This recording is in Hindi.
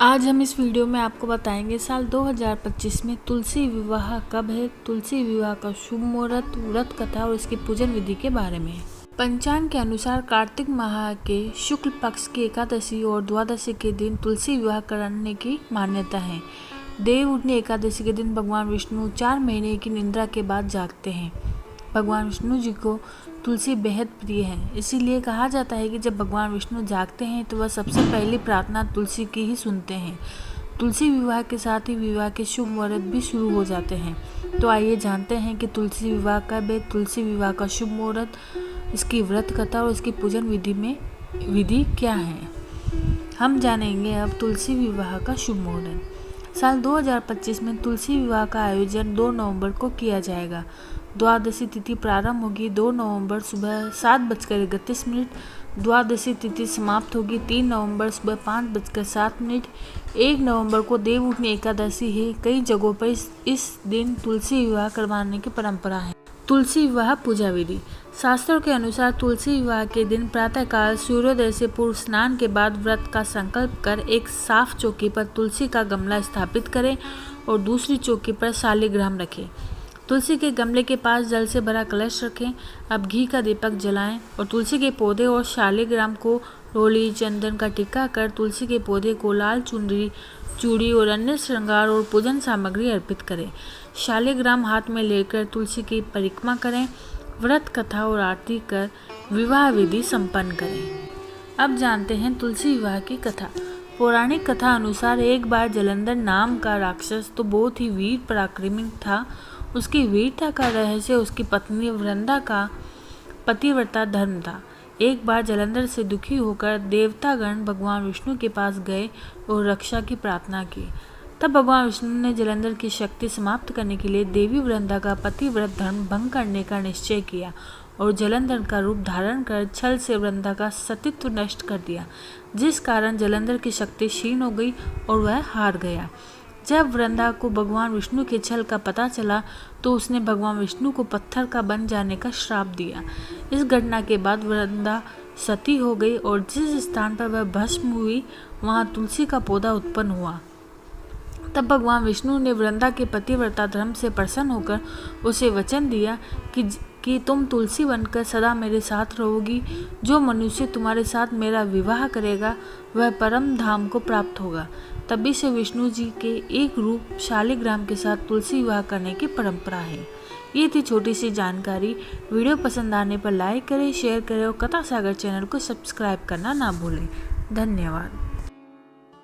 आज हम इस वीडियो में आपको बताएंगे साल 2025 में तुलसी विवाह कब है, तुलसी विवाह का शुभ मुहूर्त, व्रत कथा और इसकी पूजन विधि के बारे में। पंचांग के अनुसार कार्तिक माह के शुक्ल पक्ष की एकादशी और द्वादशी के दिन तुलसी विवाह करने की मान्यता है। देवउठनी एकादशी के दिन भगवान विष्णु 4 महीने की निद्रा के बाद जागते हैं। भगवान विष्णु जी को तुलसी बेहद प्रिय है, इसीलिए कहा जाता है कि जब भगवान विष्णु जागते हैं तो वह सबसे पहली प्रार्थना तुलसी की ही सुनते हैं। तुलसी विवाह के साथ ही विवाह के शुभ मुहूर्त भी शुरू हो जाते हैं। तो आइए जानते हैं कि तुलसी विवाह कब है, तुलसी विवाह का शुभ मुहूर्त, इसकी व्रत कथा और इसकी पूजन विधि क्या है। हम जानेंगे अब तुलसी विवाह का शुभ मुहूर्त। साल 2025 में तुलसी विवाह का आयोजन 2 नवंबर को किया जाएगा। द्वादशी तिथि प्रारंभ होगी 2 नवंबर सुबह 7:31। द्वादशी तिथि समाप्त होगी 3 नवंबर सुबह 5:07। 1 नवंबर को देवउठनी एकादशी है। कई जगहों पर इस दिन तुलसी विवाह करवाने की परंपरा है। तुलसी विवाह पूजा विधि। शास्त्रों के अनुसार तुलसी विवाह के दिन प्रातःकाल सूर्योदय से पूर्व स्नान के बाद व्रत का संकल्प कर एक साफ चौकी पर तुलसी का गमला स्थापित करें और दूसरी चौकी पर शालिग्राम रखें। तुलसी के गमले के पास जल से भरा कलश रखें। अब घी का दीपक जलाएं और तुलसी के पौधे और शालिग्राम को रोली चंदन का टिक्का कर तुलसी के पौधे को लाल चुनरी, चूड़ी और अन्य श्रृंगार और पूजन सामग्री अर्पित करें। शालिग्राम हाथ में लेकर तुलसी की परिक्रमा करें। व्रत कथा और आरती कर विवाह विधि संपन्न करें। अब जानते हैं तुलसी विवाह की कथा। पौराणिक कथा अनुसार एक बार जलंधर नाम का राक्षस तो बहुत ही वीर पराक्रमी था। उसकी वीरता का रहस्य उसकी पत्नी वृंदा का पतिव्रता धर्म था। एक बार जलंधर से दुखी होकर देवतागण भगवान विष्णु के पास गए और रक्षा की प्रार्थना की। तब भगवान विष्णु ने जलंधर की शक्ति समाप्त करने के लिए देवी वृंदा का पतिव्रत धर्म भंग करने का निश्चय किया और जलंधर का रूप धारण कर छल से वृंदा का सतीत्व नष्ट कर दिया, जिस कारण जलंधर की शक्ति क्षीण हो गई और वह हार गया। जब वृंदा को भगवान विष्णु के छल का पता चला तो उसने भगवान विष्णु को पत्थर का बन जाने का श्राप दिया। इस घटना के बाद वृंदा सती हो गई और जिस स्थान पर वह भस्म हुई वहां तुलसी का पौधा उत्पन्न हुआ। तब भगवान विष्णु ने वृंदा के पतिव्रता धर्म से प्रसन्न होकर उसे वचन दिया कि तुम तुलसी बनकर सदा मेरे साथ रहोगी। जो मनुष्य तुम्हारे साथ मेरा विवाह करेगा वह परम धाम को प्राप्त होगा। तभी से विष्णु जी के एक रूप शालिग्राम के साथ तुलसी विवाह करने की परंपरा है। ये थी छोटी सी जानकारी। वीडियो पसंद आने पर लाइक करें, शेयर करें और कथा सागर चैनल को सब्सक्राइब करना ना भूलें। धन्यवाद।